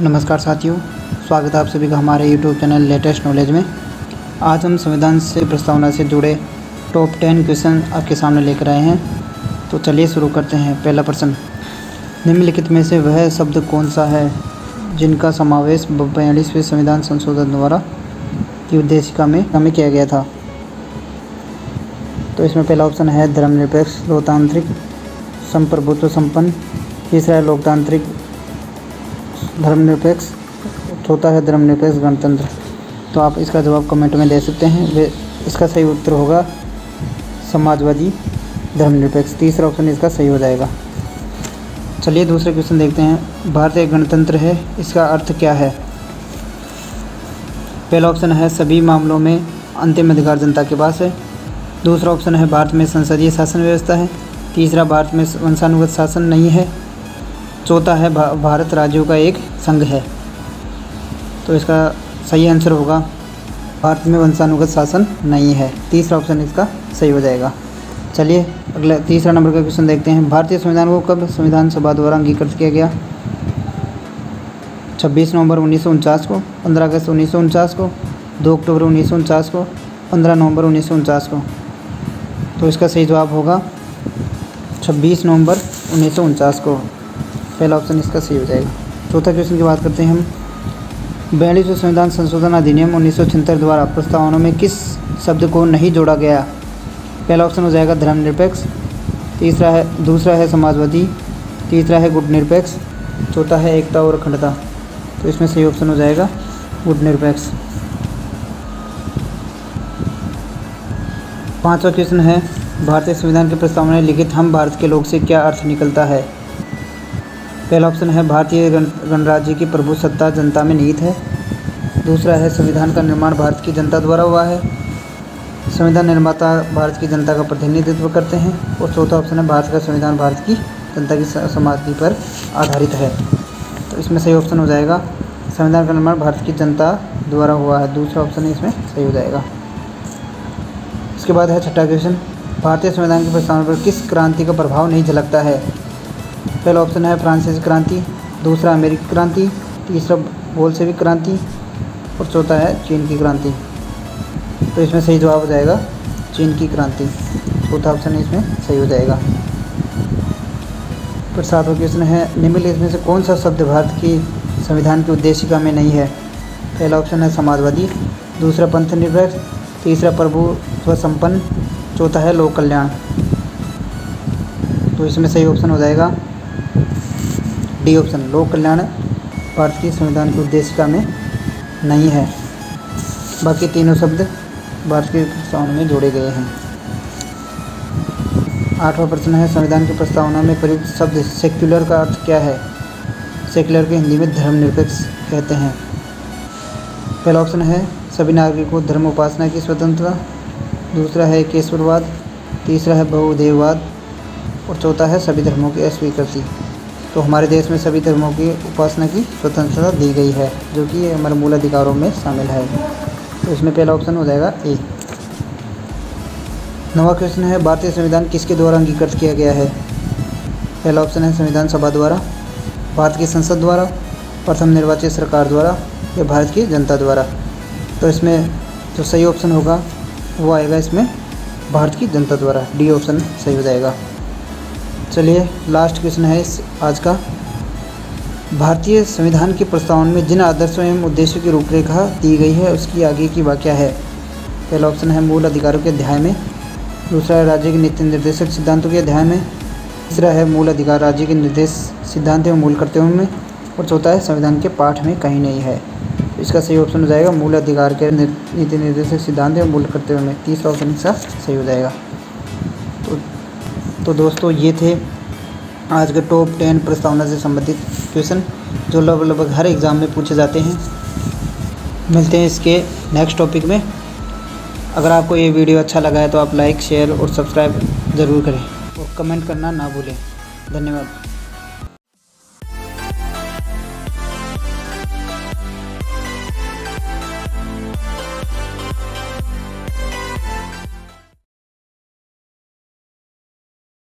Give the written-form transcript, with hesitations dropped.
नमस्कार साथियों, स्वागत है आप सभी का हमारे YouTube चैनल लेटेस्ट नॉलेज में। आज हम संविधान से प्रस्तावना से जुड़े टॉप 10 क्वेश्चन आपके सामने लेकर आए हैं। तो चलिए शुरू करते हैं। पहला प्रश्न, निम्नलिखित में से वह शब्द कौन सा है जिनका समावेश 42वें संविधान संशोधन द्वारा की उद्देशिका में किया गया था। तो इसमें पहला ऑप्शन है धर्मनिरपेक्ष, लोकतांत्रिक, संप्रभुत्व संपन्न। तीसरा है लोकतांत्रिक धर्मनिरपेक्ष। चौथा है धर्मनिरपेक्ष गणतंत्र। तो आप इसका जवाब कमेंट में दे सकते हैं। इसका सही उत्तर होगा समाजवादी धर्मनिरपेक्ष। तीसरा ऑप्शन इसका सही हो जाएगा। चलिए दूसरे क्वेश्चन देखते हैं। भारतीय गणतंत्र है, इसका अर्थ क्या है? पहला ऑप्शन है सभी मामलों में अंतिम अधिकार जनता के पास है। दूसरा ऑप्शन है भारत में संसदीय शासन व्यवस्था है। तीसरा, भारत में वंशानुगत शासन नहीं है। चौथा है भारत राज्यों का एक संघ है। तो इसका सही आंसर होगा भारत में वंशानुगत शासन नहीं है। तीसरा ऑप्शन इसका सही हो जाएगा। चलिए अगला तीसरा नंबर का क्वेश्चन देखते हैं। भारतीय संविधान को कब संविधान सभा द्वारा अंगीकृत किया गया? 26 नवंबर 1949 को, 15 अगस्त 1949 को, 2 अक्टूबर 1949 को, 15 नवंबर 1949 को। तो इसका सही जवाब होगा 26 नवंबर 1949 को। पहला ऑप्शन इसका सही हो जाएगा। चौथा क्वेश्चन की बात करते हैं हम। 42वें संविधान संशोधन अधिनियम 1976 द्वारा प्रस्तावना में किस शब्द को नहीं जोड़ा गया? पहला ऑप्शन हो जाएगा धर्मनिरपेक्ष। दूसरा है समाजवादी। तीसरा है गुटनिरपेक्ष। चौथा है एकता और अखंडता। तो इसमें सही ऑप्शन हो जाएगा गुटनिरपेक्ष। पांचवा क्वेश्चन है, भारतीय संविधान की प्रस्तावना में लिखित हम भारत के लोग से क्या अर्थ निकलता है? पहला ऑप्शन है भारतीय गणराज्य की प्रभु सत्ता जनता में निहित है। दूसरा है संविधान का निर्माण भारत की जनता द्वारा हुआ है। संविधान निर्माता भारत की जनता का प्रतिनिधित्व करते हैं। और चौथा ऑप्शन है भारत का संविधान भारत की जनता की सहमति पर आधारित है। तो इसमें सही ऑप्शन हो जाएगा संविधान का निर्माण भारत की जनता द्वारा हुआ है। दूसरा ऑप्शन इसमें सही हो जाएगा। इसके बाद है छठा क्वेश्चन, भारतीय संविधान की प्रस्तावना पर किस क्रांति का प्रभाव नहीं झलकता है? पहला ऑप्शन है फ्रांसीसी क्रांति। दूसरा अमेरिकी क्रांति। तीसरा बोल्शेविक क्रांति। और चौथा है चीन की क्रांति। तो इसमें सही जवाब हो जाएगा चीन की क्रांति। चौथा ऑप्शन इसमें सही हो जाएगा। फिर सातवां क्वेश्चन है, निम्नलिखित में से कौन सा शब्द भारत की संविधान की उद्देशिका में नहीं है? पहला ऑप्शन है समाजवादी। दूसरा पंथ निरपेक्ष। तीसरा प्रभुत्व संपन्न। चौथा है लोक कल्याण। तो इसमें सही ऑप्शन हो जाएगा डी ऑप्शन, लोक कल्याण भारत की संविधान की उद्देशिका में नहीं है। बाकी तीनों शब्द भारत की प्रस्तावना में जोड़े गए हैं। आठवां प्रश्न है, संविधान की प्रस्तावना में प्रयुक्त शब्द सेक्युलर का अर्थ क्या है? सेक्युलर के हिंदी में धर्मनिरपेक्ष कहते हैं। पहला ऑप्शन है सभी नागरिकों को धर्म उपासना की स्वतंत्रता। दूसरा है केशववाद। तीसरा है बहुदेववाद। और चौथा है सभी धर्मों की अस्वीकृति। तो हमारे देश में सभी धर्मों की उपासना की स्वतंत्रता दी गई है, जो कि हमारे मूल अधिकारों में शामिल है। तो इसमें पहला ऑप्शन हो जाएगा ए। नवा क्वेश्चन है, भारतीय संविधान किसके द्वारा अंगीकृत किया गया है? पहला ऑप्शन है संविधान सभा द्वारा, भारत की संसद द्वारा, प्रथम निर्वाचित सरकार द्वारा या भारत की जनता द्वारा। तो इसमें जो सही ऑप्शन होगा वो आएगा इसमें भारत की जनता द्वारा। डी ऑप्शन सही हो जाएगा। चलिए लास्ट क्वेश्चन है इस आज का। भारतीय संविधान की प्रस्तावना में जिन आदर्शों एवं उद्देश्यों की रूपरेखा दी गई है उसकी आगे की व्याख्या है? पहला ऑप्शन है मूल अधिकारों के अध्याय में। दूसरा है राज्य के नीति निर्देशक सिद्धांतों के अध्याय में। तीसरा है मूल अधिकार राज्य के निर्देश सिद्धांत एवं मूल कर्तव्यों में। और चौथा है संविधान के पाठ में कहीं नहीं है। इसका सही ऑप्शन हो जाएगा मूल अधिकार के नीति निर्देशक सिद्धांत एवं मूल कर्तव्यों में। तीसरा ऑप्शन इसका सही हो जाएगा। तो दोस्तों ये थे आज के टॉप 10 प्रस्तावना से संबंधित क्वेश्चन जो लगभग हर एग्ज़ाम में पूछे जाते हैं। मिलते हैं इसके नेक्स्ट टॉपिक में। अगर आपको ये वीडियो अच्छा लगा है तो आप लाइक, शेयर और सब्सक्राइब ज़रूर करें और कमेंट करना ना भूलें। धन्यवाद।